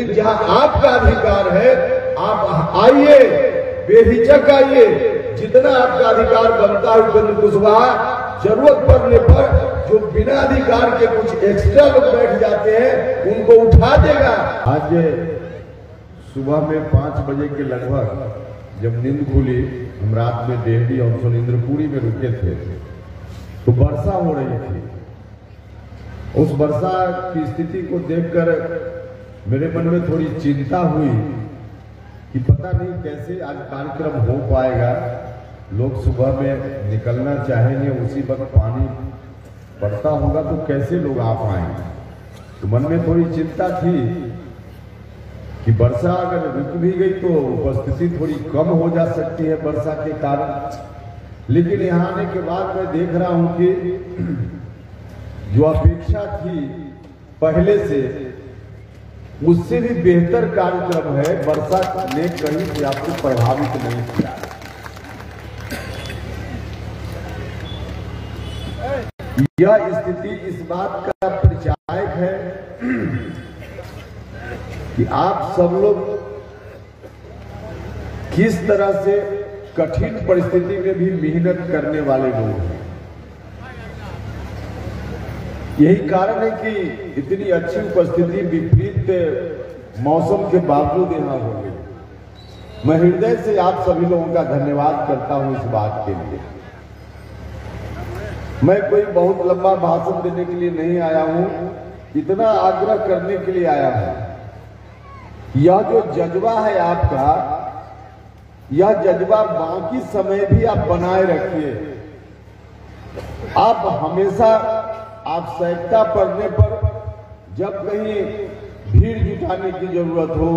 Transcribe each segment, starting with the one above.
जहां आपका अधिकार है आप आइए, बेहिचक आइए, जितना आपका अधिकार बनता है उपेंद्र कुशवाहा जरूरत पड़ने पर जो बिना अधिकार के कुछ एक्स्ट्रा लोग बैठ जाते हैं उनको उठा देगा। आज सुबह में 5 बजे के लगभग जब नींद खुली, हम रात में डेहरी और सोनिंद्रपुरी में रुके थे तो वर्षा हो रही थी। उस वर्षा की स्थिति को देखकर मेरे मन में थोड़ी चिंता हुई कि पता नहीं कैसे आज कार्यक्रम हो पाएगा। लोग सुबह में निकलना चाहेंगे, उसी वक्त पानी पड़ता होगा तो कैसे लोग आ पाएंगे। तो मन में थोड़ी चिंता थी कि वर्षा अगर रुक भी गई तो उपस्थिति थोड़ी कम हो जा सकती है वर्षा के कारण। लेकिन यहाँ आने के बाद मैं देख रहा हूं कि जो अपेक्षा थी पहले से उससे भी बेहतर कार्यक्रम है। वर्षा ने कहीं भी आपको प्रभावित नहीं किया। यह स्थिति इस बात का परिचायक है कि आप सब लोग किस तरह से कठिन परिस्थिति में भी मेहनत करने वाले लोग हैं। यही कारण है कि इतनी अच्छी उपस्थिति विपरीत मौसम के बावजूद यहाँ हो गई। मैं हृदय से आप सभी लोगों का धन्यवाद करता हूं इस बात के लिए। मैं कोई बहुत लंबा भाषण देने के लिए नहीं आया हूं, इतना आग्रह करने के लिए आया हूं। यह जो जज्बा है आपका, यह जज्बा बाकी समय भी आप बनाए रखिए। आप हमेशा आवश्यकता पड़ने पर जब कहीं भीड़ जुटाने की जरूरत हो,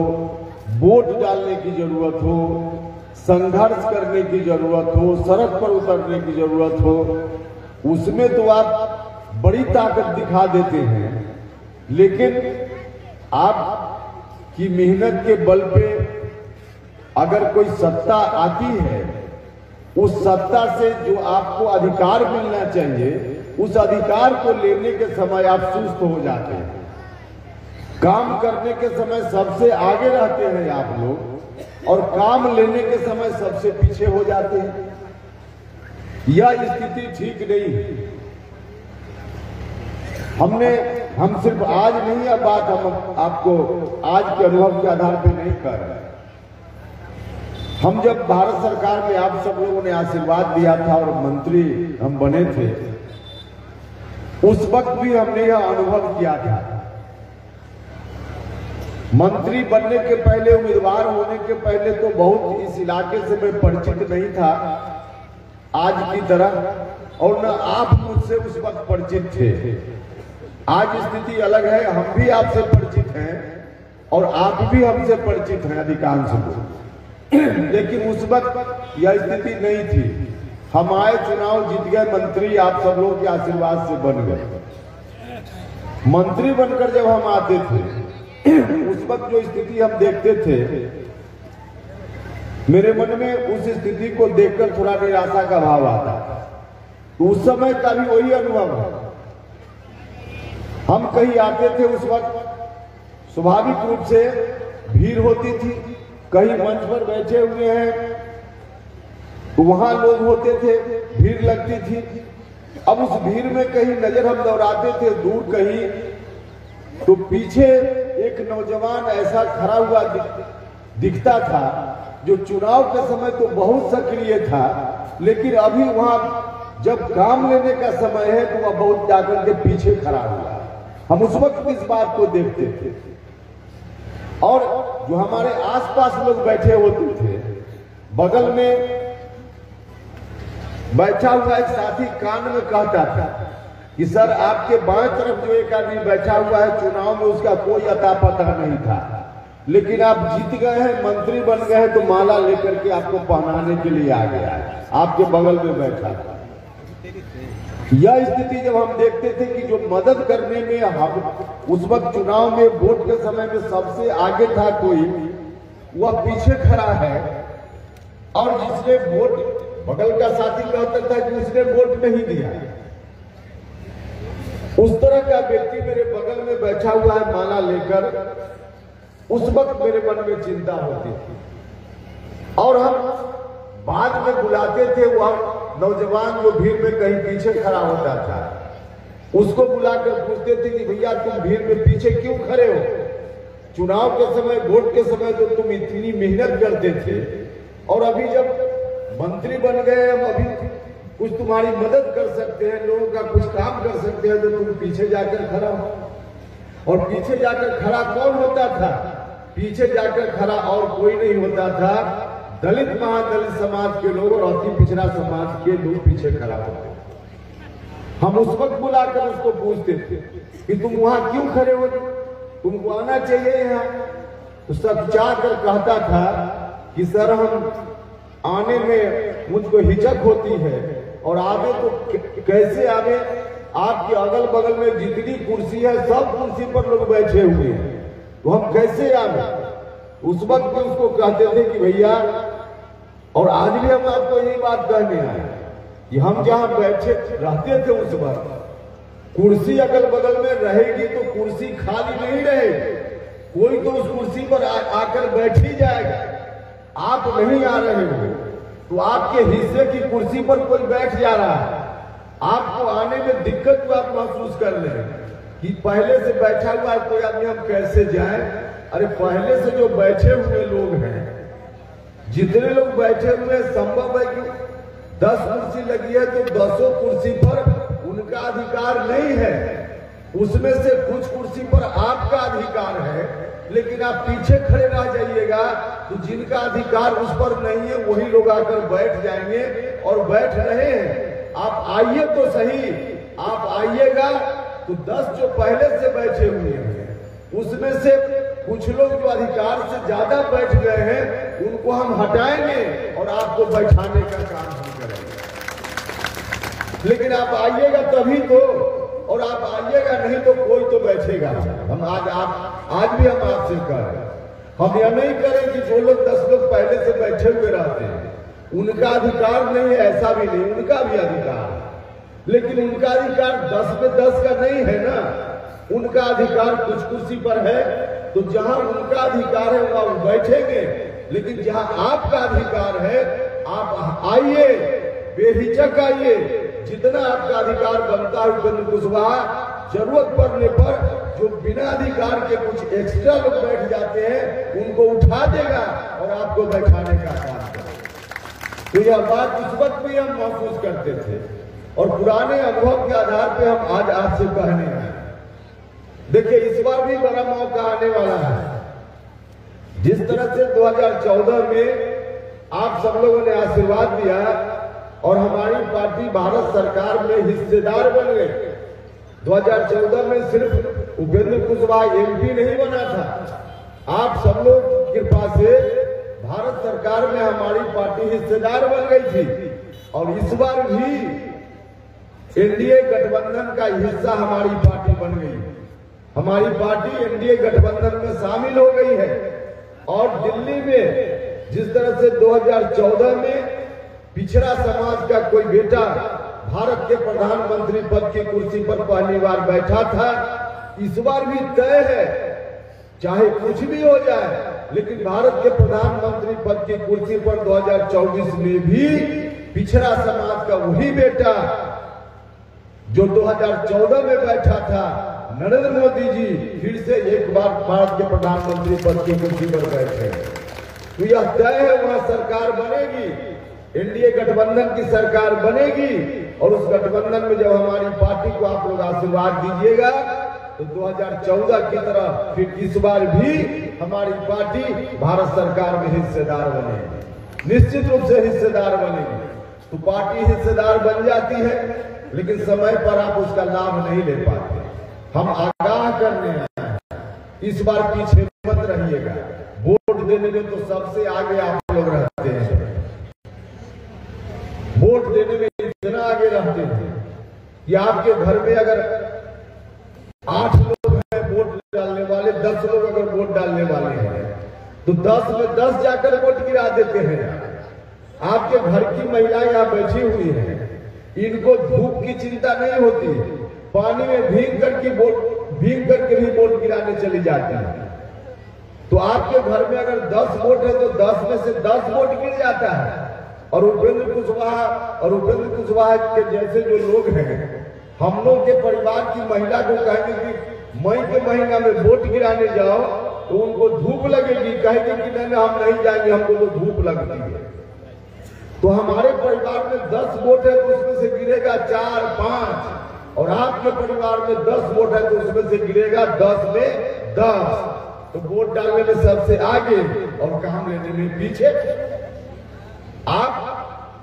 वोट डालने की जरूरत हो, संघर्ष करने की जरूरत हो, सड़क पर उतरने की जरूरत हो, उसमें तो आप बड़ी ताकत दिखा देते हैं। लेकिन आप की मेहनत के बल पे अगर कोई सत्ता आती है, उस सत्ता से जो आपको अधिकार मिलना चाहिए उस अधिकार को लेने के समय आप सुस्त हो जाते हैं। काम करने के समय सबसे आगे रहते हैं आप लोग और काम लेने के समय सबसे पीछे हो जाते हैं। यह स्थिति ठीक नहीं है। हम सिर्फ आज नहीं, यह बात हम आपको आज के अनुभव के आधार पर नहीं कर रहे। हम जब भारत सरकार में आप सब लोगों ने आशीर्वाद दिया था और मंत्री हम बने थे, उस वक्त भी हमने यह अनुभव किया था। मंत्री बनने के पहले, उम्मीदवार होने के पहले तो बहुत इस इलाके से मैं परिचित नहीं था आज की तरह, और न आप मुझसे उस वक्त परिचित थे। आज स्थिति अलग है, हम भी आपसे परिचित हैं और आप भी हमसे परिचित हैं अधिकांश लोग। लेकिन उस वक्त यह स्थिति नहीं थी। हम आए, चुनाव जीत गए, मंत्री आप सब लोगों के आशीर्वाद से बन गए। मंत्री बनकर जब हम आते थे उस वक्त जो स्थिति हम देखते थे, मेरे मन में उस स्थिति को देखकर थोड़ा निराशा का भाव आता। तो उस समय का भी वही अनुभव है। हम कहीं आते थे उस वक्त स्वाभाविक रूप से भीड़ होती थी। कहीं मंच पर बैठे हुए हैं तो वहां लोग होते थे, भीड़ लगती थी। अब उस भीड़ में कहीं नजर हम दौड़ाते थे दूर कहीं, तो पीछे एक नौजवान ऐसा खड़ा हुआ दिखता था जो चुनाव के समय तो बहुत सक्रिय था, लेकिन अभी वहां जब काम लेने का समय है तो वह बहुत जाकर के पीछे खड़ा हुआ। हम उस वक्त इस बात को देखते थे। और जो हमारे आसपास लोग बैठे होते थे, बगल में बैठा हुआ एक साथी कान में कहता था कि सर आपके बाएं तरफ जो एक आदमी बैठा हुआ है, चुनाव में उसका कोई अता पता नहीं था, लेकिन आप जीत गए हैं, मंत्री बन गए हैं, तो माला लेकर के आपको पहनाने के लिए आ गया है, आपके बगल में बैठा था। यह स्थिति जब हम देखते थे कि जो मदद करने में हम उस वक्त चुनाव में वोट के समय में सबसे आगे था कोई, वह पीछे खड़ा है, और जिसने वोट, बगल का साथी कहता था कि उसने वोट नहीं दिया, उस तरह का व्यक्ति मेरे बगल में बैठा हुआ है माला लेकर, उस वक्त मेरे मन में चिंता होती थी। और हम बाद में बुलाते थे, वह नौजवान जो भीड़ में कहीं पीछे खड़ा होता था, उसको बुलाकर पूछते थे कि भैया तुम भीड़ में पीछे क्यों खड़े हो? चुनाव के समय, वोट के समय तो तुम इतनी मेहनत करते थे, और अभी जब मंत्री बन गए, हम अभी कुछ तुम्हारी मदद कर सकते हैं, लोगों का कुछ काम कर सकते हैं, तो तुम पीछे जाकर खड़ा हो। और पीछे जाकर खड़ा कौन होता था? पीछे जाकर खड़ा और कोई नहीं होता था, दलित महादलित समाज के लोग और अति पिछड़ा समाज के लोग पीछे खड़ा होते। हम उस वक्त बुलाकर उसको पूछते थे कि तुम वहां क्यों खड़े हो, तुमको आना चाहिए यहाँ। तो सब चाहकर कहता था कि सर हम आने में मुझको हिचक होती है, और आवे तो कैसे आवे, आपके अगल बगल में जितनी कुर्सी है सब कुर्सी पर लोग बैठे हुए हैं, तो हम कैसे आवे। उस वक्त भी उसको कहते थे कि भैया, और आज भी हम आपको यही बात कहने आए कि हम जहां बैठे रहते थे उस वक्त कुर्सी अगल बगल में रहेगी तो कुर्सी खाली नहीं रहेगी, कोई तो उस कुर्सी पर आकर बैठ ही जाएगा। आप नहीं आ रहे हो तो आपके हिस्से की कुर्सी पर कोई बैठ जा रहा है, आपको आने में दिक्कत तो आप महसूस कर रहे हैं कि पहले से बैठा हुआ है कोई आदमी, हम कैसे जाएं। अरे पहले से जो बैठे हुए लोग हैं, जितने लोग बैठे हुए हैं, संभव है कि 10 कुर्सी लगी है तो 10 कुर्सी पर उनका अधिकार नहीं है, उसमें से कुछ कुर्सी पर आपका अधिकार है, लेकिन आप पीछे खड़े रह जाइएगा तो जिनका अधिकार उस पर नहीं है वही लोग आकर बैठ जाएंगे, और बैठ रहे हैं। आप आइए तो सही, आप आइएगा तो 10 जो पहले से बैठे हुए हैं उसमें से कुछ लोग जो अधिकार से ज्यादा बैठ गए हैं उनको हम हटाएंगे और आपको बैठाने का काम हम करेंगे। लेकिन आप आइएगा तभी तो, और आप आइएगा नहीं तो कोई तो बैठेगा। हम आज भी हम आपसे कह रहे हैं, हम यह नहीं करें कि जो लोग 10 लोग पहले से बैठे हुए रहते हैं उनका अधिकार नहीं है, ऐसा भी नहीं, उनका भी अधिकार है, लेकिन उनका अधिकार 10 पे 10 का नहीं है ना। उनका अधिकार कुछ कुर्सी पर है, तो जहां उनका अधिकार है वहां वो बैठेंगे, लेकिन जहां आपका अधिकार है आप आइए, बेहिचक आइए, जितना आपका अधिकार बनता है उपेंद्र कुशवाहा जरूरत पड़ने पर जो बिना अधिकार के कुछ एक्स्ट्रा लोग बैठ जाते हैं उनको उठा देगा और आपको बैठाने का काम करेगा। तो यह बात उस वक्त भी हम महसूस करते थे, और पुराने अनुभव के आधार पर हम आज आपसे कहने आए। देखिए, इस बार भी बड़ा मौका आने वाला है। जिस तरह से 2014 में आप सब लोगों ने आशीर्वाद दिया और हमारी पार्टी भारत सरकार में हिस्सेदार बन गई। 2014 में सिर्फ उपेंद्र कुशवाहा MP नहीं बना था, आप सब लोग की कृपा से भारत सरकार में हमारी पार्टी हिस्सेदार बन गई थी, और इस बार भी NDA गठबंधन का हिस्सा हमारी पार्टी बन गई। हमारी पार्टी NDA गठबंधन में शामिल हो गई है, और दिल्ली में जिस तरह से 2014 में पिछड़ा समाज का कोई बेटा भारत के प्रधानमंत्री पद की कुर्सी पर पहली बार बैठा था, इस बार भी तय है, चाहे कुछ भी हो जाए, लेकिन भारत के प्रधानमंत्री पद की कुर्सी पर 2024 में भी पिछड़ा समाज का वही बेटा जो 2014 में बैठा था, नरेंद्र मोदी जी फिर से एक बार भारत के प्रधानमंत्री पद की कुर्सी पर बैठे। तो यह तय है, वहां सरकार बनेगी, NDA गठबंधन की सरकार बनेगी, और उस गठबंधन में जब हमारी पार्टी को आप लोग आशीर्वाद दीजिएगा तो 2014 की तरह फिर इस बार भी हमारी पार्टी भारत सरकार में हिस्सेदार बनेगी, निश्चित रूप से हिस्सेदार बनेगी। तो पार्टी हिस्सेदार बन जाती है, लेकिन समय पर आप उसका लाभ नहीं ले पाते। हम आगाह करने आए हैं, इस बार पीछे मत रहिएगा। वोट देने में तो सबसे आगे आप लोग रहते हैं, वोट देने में इतना आगे रहते हैं कि आपके घर में अगर 8 लोग हैं वोट डालने वाले, 10 लोग अगर वोट डालने वाले हैं तो 10 में 10 जाकर वोट गिरा देते हैं। आपके घर की महिलाएं यहाँ बैठी हुई हैं, इनको धूप की चिंता नहीं होती, पानी में भीग करके भी वोट गिराने चली जाती है। तो आपके घर में अगर 10 वोट है तो 10 में से 10 वोट गिर जाता है। और उपेंद्र कुशवाहा के जैसे जो लोग हैं, हम लोग के परिवार की महिला को कहेंगे कि मई के महीना में वोट गिराने जाओ तो उनको धूप लगेगी, कहेंगे कि नहीं हम नहीं जाएंगे, हमको तो धूप लगती है। तो हमारे परिवार में 10 वोट है तो उसमें से गिरेगा 4, 5, और आपके परिवार में 10 वोट है तो उसमें से गिरेगा 10 में 10। तो वोट डालने में सबसे आगे और काम लेने में पीछे। आप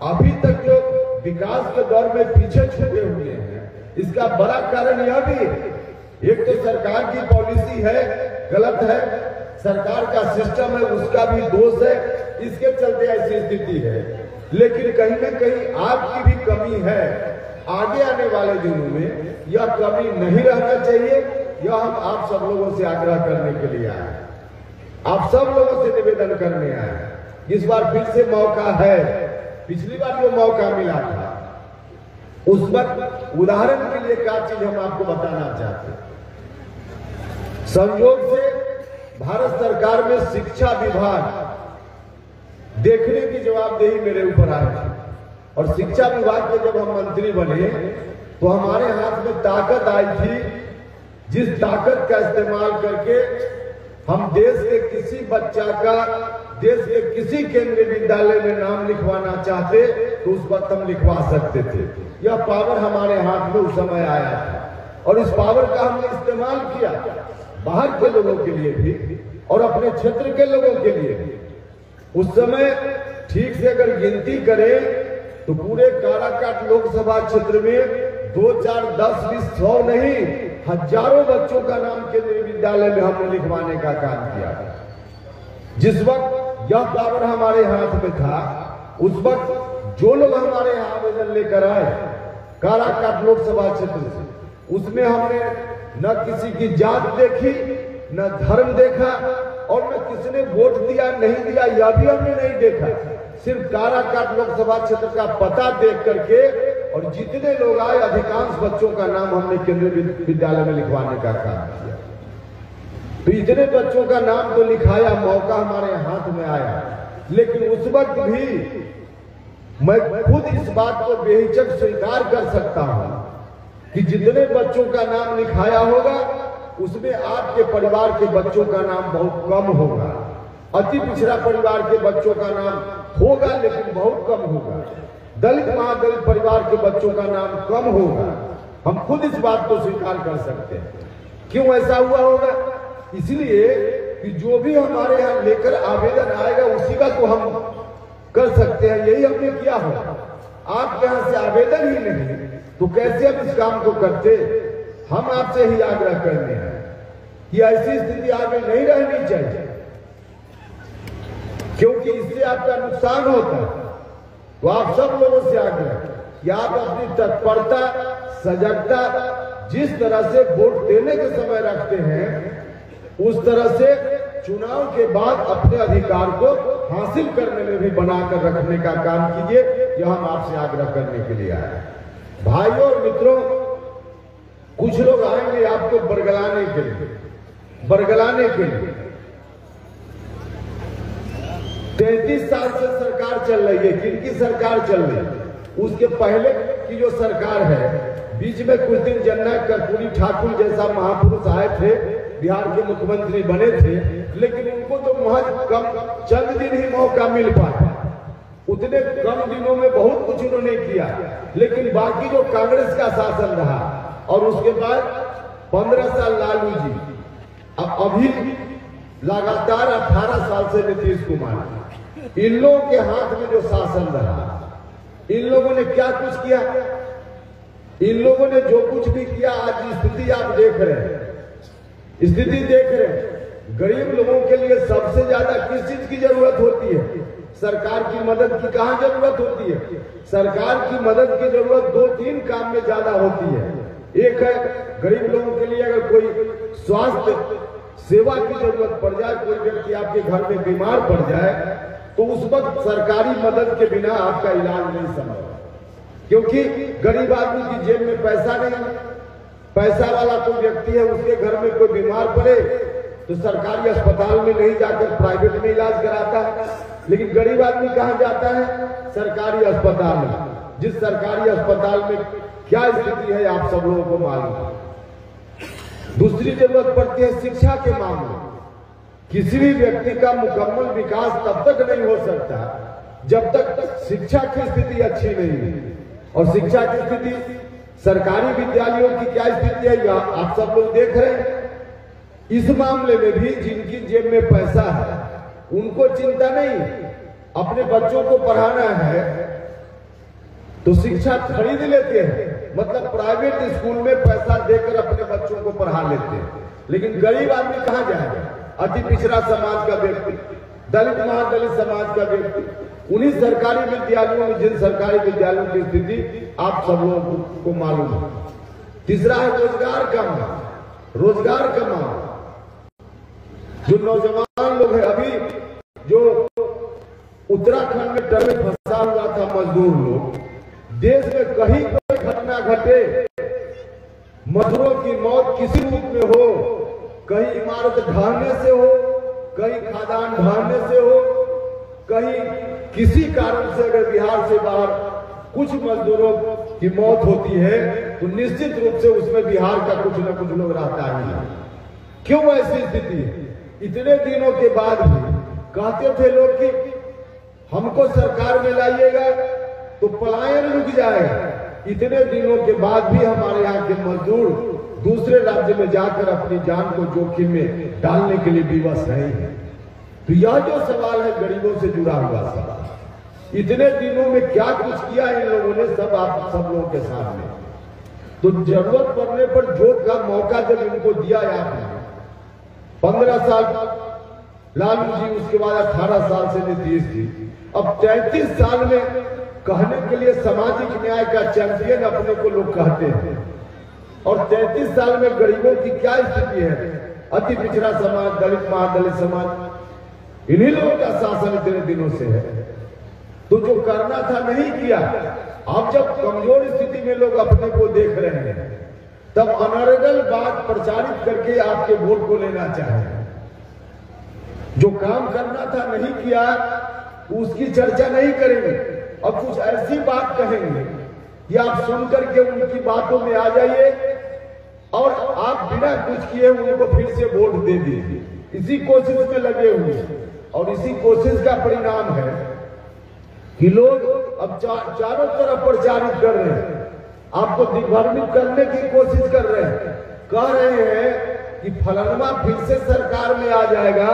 अभी तक जो विकास के दौर में पीछे छूटे हुए हैं, इसका बड़ा कारण यह भी है, एक तो सरकार की पॉलिसी है गलत है, सरकार का सिस्टम है उसका भी दोष है, इसके चलते ऐसी स्थिति है। लेकिन कहीं ना कहीं आपकी भी कमी है। आगे आने वाले दिनों में यह कमी नहीं रहना चाहिए। यह हम आप सब लोगों से आग्रह करने के लिए आए, आप सब लोगों से निवेदन करने आए। इस बार फिर से मौका है। पिछली बार जो मौका मिला था उस वक्त उदाहरण के लिए क्या चीज हम आपको बताना चाहते हैं। संयोग से भारत सरकार में शिक्षा विभाग देखने की जवाबदेही मेरे ऊपर आई थी, और शिक्षा विभाग के जब हम मंत्री बने तो हमारे हाथ में ताकत आई थी, जिस ताकत का इस्तेमाल करके हम देश के किसी बच्चा का देश के किसी केंद्रीय विद्यालय में नाम लिखवाना चाहते तो उस वक्त हम लिखवा सकते थे। यह पावर हमारे हाथ में उस समय आया था, और इस पावर का हमने इस्तेमाल किया बाहर के लोगों के लिए भी और अपने क्षेत्र के लोगों के लिए भी। उस समय ठीक से अगर गिनती करें तो पूरे काराकाट लोकसभा क्षेत्र में 2, 4, 10, 20, 100 नहीं, हजारों बच्चों का नाम केंद्रीय विद्यालय में हमने लिखवाने का काम किया। जिस वक्त यह पावर हमारे हाथ में था, उस वक्त जो लोग हमारे यहाँ आवेदन लेकर आए काराकाट लोकसभा क्षेत्र से, उसमें हमने न किसी की जात देखी, न धर्म देखा, और न किसी ने वोट दिया नहीं दिया यह भी हमने नहीं देखा। सिर्फ काराकाट लोकसभा क्षेत्र का पता देख करके और जितने लोग आए अधिकांश बच्चों का नाम हमने केंद्रीय विद्यालय में लिखवाने का काम किया। तो इतने बच्चों का नाम तो लिखाया, मौका हमारे हाथ में आया। लेकिन उस वक्त भी मैं खुद इस बात को बेहिचक स्वीकार कर सकता हूं कि जितने बच्चों का नाम लिखाया होगा उसमें आपके परिवार के बच्चों का नाम बहुत कम होगा। अति पिछड़ा परिवार के बच्चों का नाम होगा लेकिन बहुत कम होगा। दलित महादलित परिवार के बच्चों का नाम कम होगा। हम खुद इस बात को स्वीकार कर सकते हैं। क्यों ऐसा हुआ होगा? इसलिए कि जो भी हमारे यहाँ लेकर आवेदन आएगा उसी का तो हम कर सकते हैं। यही हमने किया होगा। आपके यहाँ से आवेदन ही नहीं तो कैसे हम इस काम को करते? हम आपसे ही आग्रह करने हैं कि ऐसी स्थिति आगे नहीं रहनी चाहिए, क्योंकि इससे आपका नुकसान होता है। तो आप सब लोगों से आग्रह कि आप अपनी तत्परता, सजगता जिस तरह से वोट देने के समय रखते हैं उस तरह से चुनाव के बाद अपने अधिकार को हासिल करने में भी बनाकर रखने का काम कीजिए। यह हम आपसे आग्रह करने के लिए आए। भाइयों और मित्रों, कुछ लोग आएंगे आपको बरगलाने के लिए। 33 साल से सरकार चल रही है। किनकी सरकार चल रही है? उसके पहले की जो सरकार है, बीच में कुछ दिन जननायक कर्पूरी ठाकुर जैसा महापुरुष आए थे, बिहार के मुख्यमंत्री बने थे, लेकिन उनको तो महज कम चंद दिन ही मौका मिल पाया। उतने कम दिनों में बहुत कुछ उन्होंने किया, लेकिन बाकी जो कांग्रेस का शासन रहा और उसके बाद 15 साल लालू जी, अब अभी लगातार 18 साल से नीतीश कुमार, इन लोगों के हाथ में जो शासन रहा, इन लोगों ने क्या कुछ किया? इन लोगों ने जो कुछ भी किया, आज स्थिति आप देख रहे हैं। स्थिति देख रहे हैं। गरीब लोगों के लिए सबसे ज्यादा किस चीज की जरूरत होती है? सरकार की मदद की कहां जरूरत होती है? सरकार की मदद की जरूरत 2-3 काम में ज्यादा होती है। एक है गरीब लोगों के लिए अगर कोई स्वास्थ्य सेवा की जरूरत पड़ जाए, कोई व्यक्ति आपके घर में बीमार पड़ जाए, तो उस वक्त सरकारी मदद के बिना आपका इलाज नहीं संभव, क्योंकि गरीब आदमी की जेब में पैसा नहीं। पैसा वाला कोई व्यक्ति है, उसके घर में कोई बीमार पड़े तो सरकारी अस्पताल में नहीं जाकर प्राइवेट में इलाज कराता है, लेकिन गरीब आदमी कहाँ जाता है? सरकारी अस्पताल में। जिस सरकारी अस्पताल में क्या स्थिति है आप सब लोगों को मालूम है। दूसरी जरूरत पड़ती है शिक्षा के मामले। किसी भी व्यक्ति का मुकम्मल विकास तब तक नहीं हो सकता जब तक शिक्षा की स्थिति अच्छी नहीं है। और शिक्षा की स्थिति, सरकारी विद्यालयों की क्या स्थिति है आप सब लोग देख रहे हैं। इस मामले में भी जिनकी जेब में पैसा है उनको चिंता नहीं, अपने बच्चों को पढ़ाना है तो शिक्षा खरीद लेते हैं, मतलब प्राइवेट स्कूल में पैसा देकर अपने बच्चों को पढ़ा लेते हैं। लेकिन गरीब आदमी कहाँ जाएगा? अति पिछड़ा समाज का व्यक्ति, दलित महादलित समाज का व्यक्ति, उन्हीं सरकारी विद्यालयों में, जिन सरकारी विद्यालयों की स्थिति आप सब लोगों को मालूम है। तीसरा है रोजगार का मांग। रोजगार का मांग, जो नौजवान लोग हैं, अभी जो उत्तराखंड में डर में फंसा हुआ था मजदूर लोग, देश में कहीं कोई घटना घटे, मजदूरों की मौत किसी रूप में हो, कहीं इमारत ढहने से हो, कहीं खादान ढहने से हो, कहीं किसी कारण से अगर बिहार से बाहर कुछ मजदूरों की मौत होती है तो निश्चित रूप से उसमें बिहार का कुछ न कुछ लोग रहता ही है। क्यों ऐसी स्थिति है? इतने दिनों के बाद भी कहते थे लोग कि हमको सरकार में लाइएगा तो पलायन रुक जाएगा। इतने दिनों के बाद भी हमारे यहाँ के मजदूर दूसरे राज्य में जाकर अपनी जान को जोखिम में डालने के लिए विवश नहीं है। तो यह जो सवाल है गरीबों से जुड़ा हुआ सवाल, इतने दिनों में क्या कुछ किया इन लोगों ने, सब आप सब लोगों के सामने। तो जरूरत पड़ने पर जोत का मौका जब इनको दिया आपने, 15 साल लालू जी, उसके बाद 18 साल से नीतीश जी, अब 33 साल में कहने के लिए सामाजिक न्याय का चैंपियन अपने को लोग कहते हैं। और 33 साल में गरीबों की क्या स्थिति है? अति पिछड़ा समाज, दलित महादलित समाज, इन्हीं लोगों का शासन इतने दिनों से है। तो जो करना था नहीं किया। अब जब कमजोर स्थिति में लोग अपने को देख रहे हैं तब अनर्गल बात प्रचारित करके आपके वोट को लेना चाहें। जो काम करना था नहीं किया उसकी चर्चा नहीं करेंगे और कुछ ऐसी बात कहेंगे कि आप सुनकर के उनकी बातों में आ जाइए और आप बिना कुछ किए उनको फिर से वोट दे दीजिए। इसी कोशिश में लगे हुए और इसी कोशिश का परिणाम है कि लोग अब चारों तरफ प्रचारित कर रहे हैं, आपको दिग्भ्रमित करने की कोशिश कर रहे हैं। कह रहे हैं कि फलाना फिर से सरकार में आ जाएगा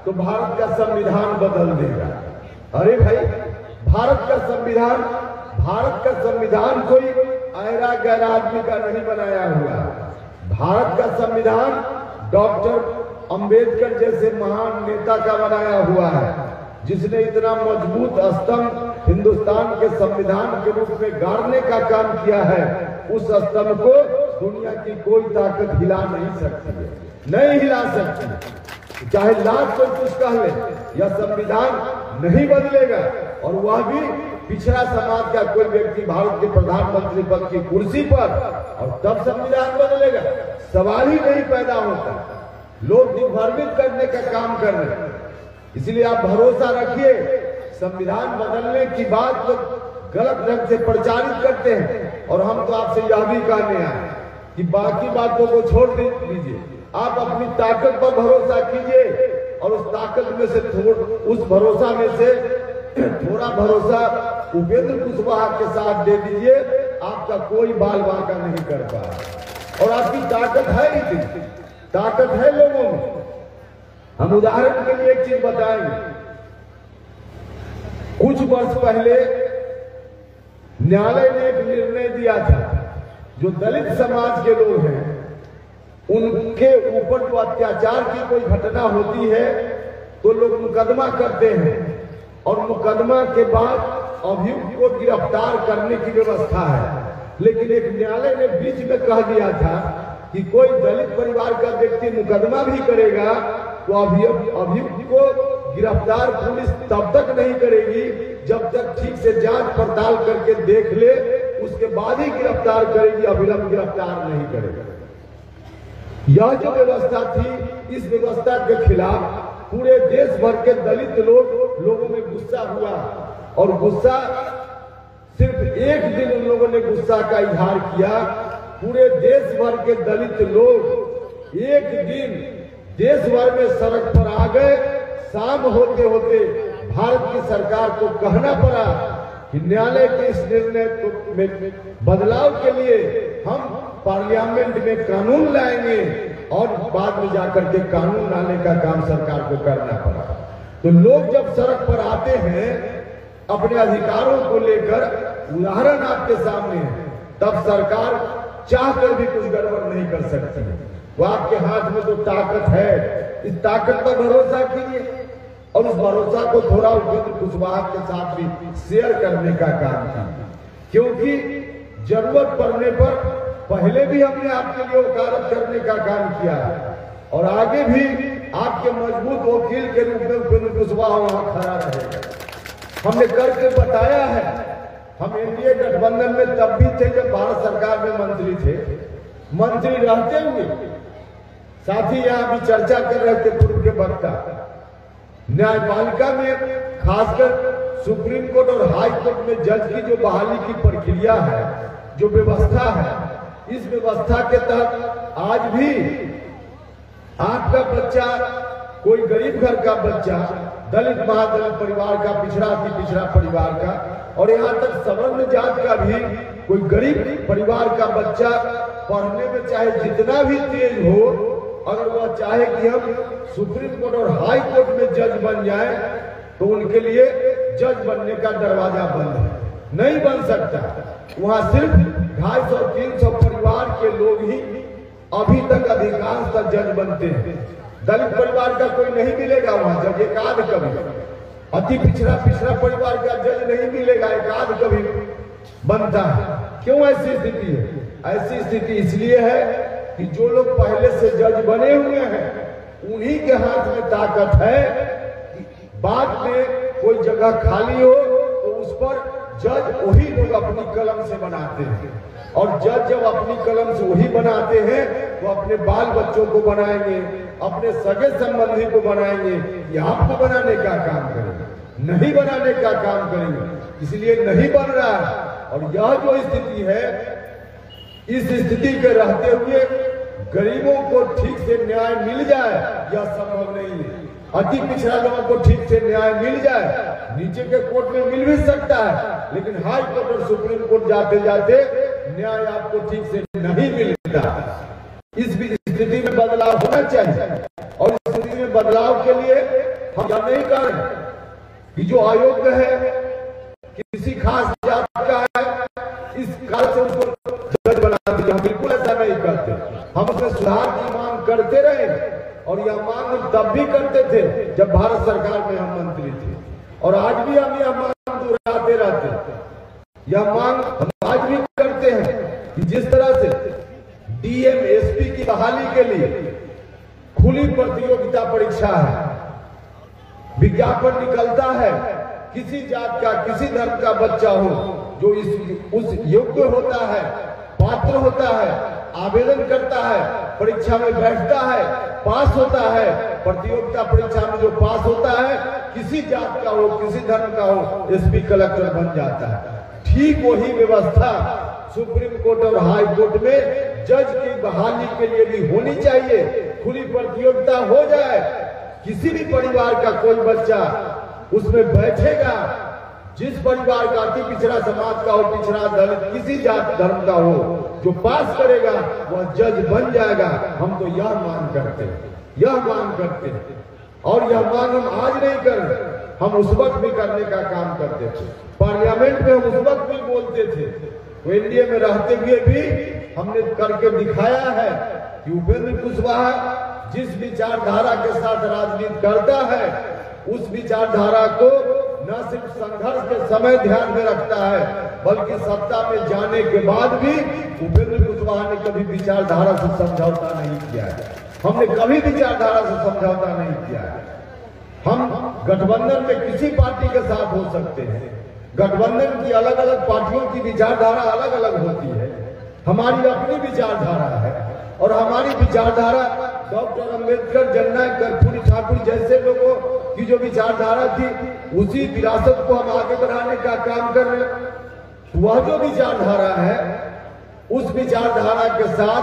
तो भारत का संविधान बदल देगा। अरे भाई, भारत का संविधान कोई ऐरा गैर आदमी का नहीं बनाया हुआ। भारत का संविधान डॉक्टर अंबेडकर जैसे महान नेता का बनाया हुआ है, जिसने इतना मजबूत स्तंभ हिंदुस्तान के संविधान के रूप में गाड़ने का काम किया है। उस स्तंभ को दुनिया की कोई ताकत हिला नहीं सकती है, नहीं हिला सकती। चाहे लाख कोई कुछ कह ले, यह संविधान नहीं बदलेगा। और वह भी पिछड़ा समाज का कोई व्यक्ति भारत के प्रधानमंत्री पद की कुर्सी पर, और तब संविधान बदलेगा। सवाल ही नहीं पैदा होता। लोग दिग्भ्रमित करने का काम कर रहे हैं। इसलिए आप भरोसा रखिए, संविधान बदलने की बात तो गलत ढंग से प्रचारित करते हैं। और हम तो आपसे यह भी कहने आए कि बाकी बातों को छोड़ दीजिए, आप अपनी ताकत पर भरोसा कीजिए और उस ताकत में से उस भरोसा में से थोड़ा भरोसा उपेंद्र कुशवाहा के साथ दे दीजिए। आपका कोई बाल बांका नहीं कर पाए। और आपकी ताकत है, इतनी ताकत है लोगों में। हम उदाहरण के लिए एक चीज बताएंगे। कुछ वर्ष पहले न्यायालय ने एक निर्णय दिया था, जो दलित समाज के लोग हैं उनके ऊपर जो अत्याचार की कोई घटना होती है तो लोग मुकदमा करते हैं और मुकदमा के बाद अभियुक्त को गिरफ्तार करने की व्यवस्था है। लेकिन एक न्यायालय ने बीच में कह दिया था कि कोई दलित परिवार का व्यक्ति मुकदमा भी करेगा तो अभियुक्त को गिरफ्तार पुलिस तब तक नहीं करेगी जब तक ठीक से जांच पड़ताल करके देख ले, उसके बाद ही गिरफ्तार करेगी, अविलंब गिरफ्तार नहीं करेगा। यह जो व्यवस्था थी, इस व्यवस्था के खिलाफ पूरे देश भर के दलित लोगों में गुस्सा हुआ और गुस्सा सिर्फ एक दिन उन लोगों ने गुस्सा का इजहार किया। पूरे देश भर के दलित लोग एक दिन देश भर में सड़क पर आ गए। शाम होते होते भारत की सरकार को कहना पड़ा कि न्यायालय के इस निर्णय में बदलाव के लिए हम पार्लियामेंट में कानून लाएंगे और बाद में जाकर के कानून लाने का काम सरकार को करना पड़ा। तो लोग जब सड़क पर आते हैं अपने अधिकारों को लेकर, उदाहरण आपके सामने है, तब सरकार चाहकर भी कुछ गड़बड़ नहीं कर सकती। वो आपके हाथ में तो ताकत है, इस ताकत पर भरोसा कीजिए और उस भरोसा को थोड़ा उपेंद्र कुशवाहा के साथ भी शेयर करने का काम कीजिए, क्योंकि जरूरत पड़ने पर पहले भी हमने आपके लिए वकालत करने का काम किया है और आगे भी आपके मजबूत वकील के रूप में उपेंद्र कुशवाहा वहां खड़ा रहेगा। हमने करके बताया है। हम एनडीए गठबंधन में तब भी थे जब भारत सरकार में मंत्री थे। मंत्री रहते हुए साथ ही यहाँ भी चर्चा कर रहे थे पूर्व के वक्ता, न्यायपालिका में खासकर सुप्रीम कोर्ट और हाई कोर्ट में जज की जो बहाली की प्रक्रिया है, जो व्यवस्था है, इस व्यवस्था के तहत आज भी आपका बच्चा, कोई गरीब घर का बच्चा, दलित महादलित परिवार का, पिछड़ा अति पिछड़ा परिवार का और यहाँ तक सवर्ण जात का भी कोई गरीब परिवार का बच्चा पढ़ने में चाहे जितना भी तेज हो, अगर वह चाहे कि हम सुप्रीम कोर्ट और हाई कोर्ट में जज बन जाए तो उनके लिए जज बनने का दरवाजा बंद है, नहीं बन सकता। वहां सिर्फ 250-300 परिवार के लोग ही अभी तक अधिकांशतः जज बनते हैं। दलित परिवार का कोई नहीं मिलेगा वहां जज, एकाध कभी। अति पिछड़ा परिवार का जज नहीं मिलेगा, एकाध कभी बनता है। क्यों ऐसी स्थिति है? ऐसी स्थिति इसलिए है कि जो लोग पहले से जज बने हुए हैं उन्हीं के हाथ में ताकत है कि बाद में कोई जगह खाली हो तो उस पर जज वही लोग अपनी कलम से बनाते हैं और जज जब अपनी कलम से वही बनाते हैं तो अपने बाल बच्चों को बनाएंगे, अपने सगे संबंधी को बनाएंगे, या आपको बनाने का काम करेंगे, नहीं बनाने का काम करेंगे। इसलिए नहीं बन रहा है। और यह जो स्थिति है, इस स्थिति के रहते हुए गरीबों को ठीक से न्याय मिल जाए यह संभव नहीं है। अति पिछड़ा लोगों को ठीक से न्याय मिल जाए, नीचे के कोर्ट में मिल भी सकता है, लेकिन हाई कोर्ट और सुप्रीम कोर्ट जाते जाते न्याय आपको ठीक से नहीं मिलता। इस स्थिति में बदलाव होना चाहिए और इस स्थिति में बदलाव के लिए हम यह नहीं कर रहे कि जो अयोग्य है, किसी खास जात का है, इस काल से उसको जज बना दिया। बिल्कुल ऐसा नहीं करते। हम उसमें सुधार की मांग करते रहे और यह मांग हम तब भी करते थे जब भारत सरकार में हम मंत्री थे और आज भी हम यह मांग दोहराते रहते हैं। यह मांग हम आज भी करते हैं कि जिस तरह से डीएम एसपी की बहाली के लिए खुली प्रतियोगिता परीक्षा है, विज्ञापन निकलता है, किसी जात का, किसी धर्म का बच्चा हो जो उस योग्य होता है, पात्र होता है, आवेदन करता है, परीक्षा में बैठता है, पास होता है, प्रतियोगिता परीक्षा में जो पास होता है, किसी जात का हो, किसी धर्म का हो, एसपी कलेक्टर बन जाता है। ठीक वही व्यवस्था सुप्रीम कोर्ट और हाई कोर्ट में जज की बहाली के लिए भी होनी चाहिए। खुली प्रतियोगिता हो जाए, किसी भी परिवार का कोई बच्चा उसमें बैठेगा, जिस परिवार का अति पिछड़ा समाज का हो, पिछड़ा दलित, किसी जात धर्म का हो, जो पास करेगा वह जज बन जाएगा। हम तो यह मांग करते हैं, यह मांग करते हैं और यह मांग हम आज नहीं कर रहे, हम उस वक्त भी करने का काम करते थे। पार्लियामेंट में हम उस वक्त भी बोलते थे, तो एनडीए में रहते हुए भी हमने करके दिखाया है कि उपेंद्र कुशवाहा जिस विचारधारा के साथ राजनीति करता है, उस विचारधारा को न सिर्फ संघर्ष के समय ध्यान में रखता है, बल्कि सत्ता में जाने के बाद भी उपेंद्र कुशवाहा ने कभी विचारधारा से समझौता नहीं किया है। हमने कभी विचारधारा से समझौता नहीं किया है। हम गठबंधन में किसी पार्टी के साथ हो सकते हैं, गठबंधन की अलग अलग पार्टियों की विचारधारा अलग अलग होती है, हमारी अपनी विचारधारा है और हमारी विचारधारा डॉक्टर अंबेडकर, जननायक कर्पूरी ठाकुर जैसे लोगों की जो विचारधारा थी, उसी विरासत को हम आगे बढ़ाने का काम कर रहे हैं। वह जो विचारधारा है, उस विचारधारा के साथ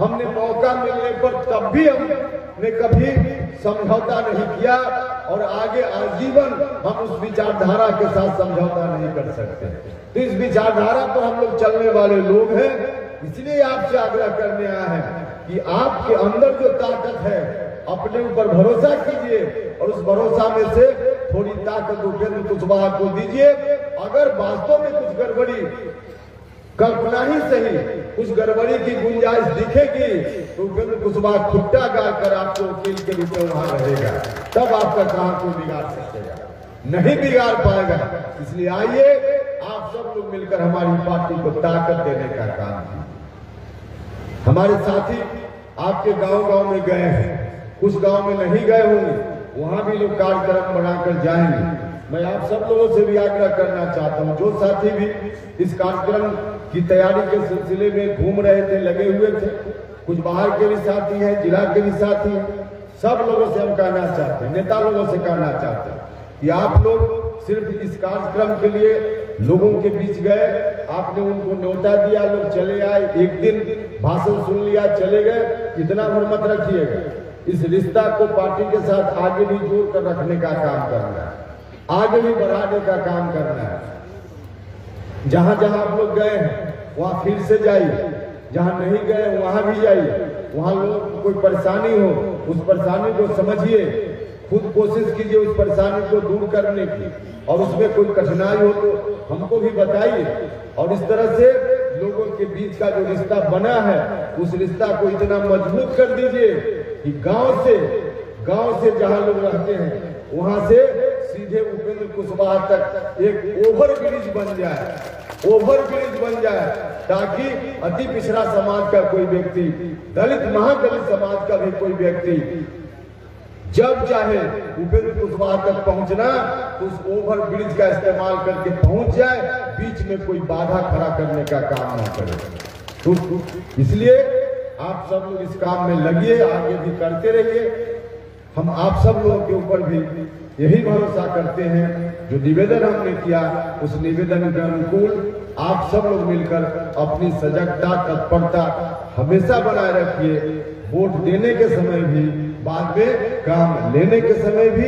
हमने मौका मिलने पर तब भी हमने कभी समझौता नहीं किया और आगे आजीवन हम उस विचारधारा के साथ समझौता नहीं कर सकते। तो इस विचारधारा पर हम लोग चलने वाले लोग हैं। इसलिए आपसे आग्रह करने आए हैं कि आपके अंदर जो ताकत है, अपने ऊपर भरोसा कीजिए और उस भरोसा में से थोड़ी ताकत उपेंद्र कुशवाहा को दीजिए। अगर वास्तव में कुछ गड़बड़ी, कल्पना ही सही, कुछ गड़बड़ी की गुंजाइश दिखेगी तो उपेंद्र कुशवाहा खुट्टा गाड़ कर आपको वकील के रूप में वहां रहेगा, तब आपका काम कोई बिगाड़ सकेगा, नहीं बिगाड़ पाएगा। इसलिए आइए आप सब लोग मिलकर हमारी पार्टी को ताकत देने का काम कीजिए। हमारे साथी आपके गांव-गांव में गए हैं, कुछ गांव में नहीं गए होंगे, वहां भी लोग कार्यक्रम बनाकर जाएंगे। मैं आप सब लोगों से भी आग्रह करना चाहता हूं, जो साथी भी इस कार्यक्रम की तैयारी के सिलसिले में घूम रहे थे, लगे हुए थे, कुछ बाहर के भी साथी हैं, जिला के भी साथी हैं, सब लोगों से हम कहना चाहते हैं, नेता लोगों से कहना चाहते हैं कि आप लोग सिर्फ इस कार्यक्रम के लिए लोगों के बीच गए, आपने उनको न्योता दिया, लोग चले आए, एक दिन भाषण सुन लिया, चले गए, इतना भर मत रखिएगा। इस रिश्ता को पार्टी के साथ आगे भी जोड़ कर रखने का काम करना है, आगे भी बढ़ाने का काम करना है। जहां जहां आप लोग गए हैं वहां फिर से जाइए, जहां नहीं गए वहां भी जाइए। वहां लोगों को कोई परेशानी हो, उस परेशानी को समझिए, खुद कोशिश कीजिए उस परेशानी को दूर करने की, और उसमें कोई कठिनाई हो तो हमको भी बताइए। और इस तरह से लोगों के बीच का जो रिश्ता बना है, उस रिश्ता को इतना मजबूत कर दीजिए कि गांव से जहां लोग रहते हैं वहां से सीधे उपेंद्र कुशवाहा तक एक ओवरब्रिज बन जाए, ताकि अति पिछड़ा समाज का कोई व्यक्ति, दलित महादलित समाज का भी कोई व्यक्ति जब चाहे उपेंद्र कुशवाहा तक पहुंचना तो उस ओवरब्रिज का इस्तेमाल करके पहुंच जाए, बीच में कोई बाधा खड़ा करने का काम ना करे। तो इसलिए आप सब लोग इस काम में लगिए, आगे भी करते रहिए। हम आप सब लोगों के ऊपर भी यही भरोसा करते हैं, जो निवेदन हमने किया उस निवेदन के अनुकूल आप सब लोग मिलकर अपनी सजगता, तत्परता हमेशा बनाए रखिए। वोट देने के समय भी, बाद में काम लेने के समय भी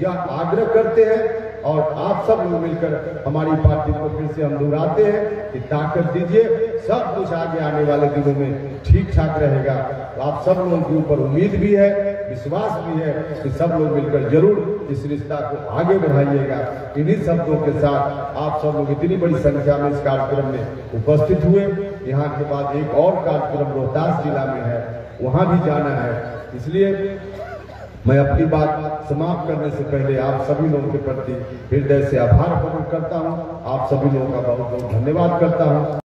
यह आग्रह करते हैं। और आप सब लोग मिलकर हमारी पार्टी को फिर से हम दोहराते हैं कि ताकत दीजिए, सब कुछ आगे आने वाले दिनों में ठीक ठाक रहेगा। तो आप सब लोगों के ऊपर उम्मीद भी है, विश्वास भी है कि सब लोग मिलकर जरूर इस रिश्ता को आगे बढ़ाइएगा। इन्हीं शब्दों के साथ आप सब लोग इतनी बड़ी संख्या में इस कार्यक्रम में उपस्थित हुए। यहाँ के बाद एक और कार्यक्रम रोहतास जिला में है, वहां भी जाना है। इसलिए मैं अपनी बात समाप्त करने से पहले आप सभी लोगों के प्रति हृदय से आभार प्रकट करता हूं, आप सभी लोगों का बहुत बहुत धन्यवाद करता हूं।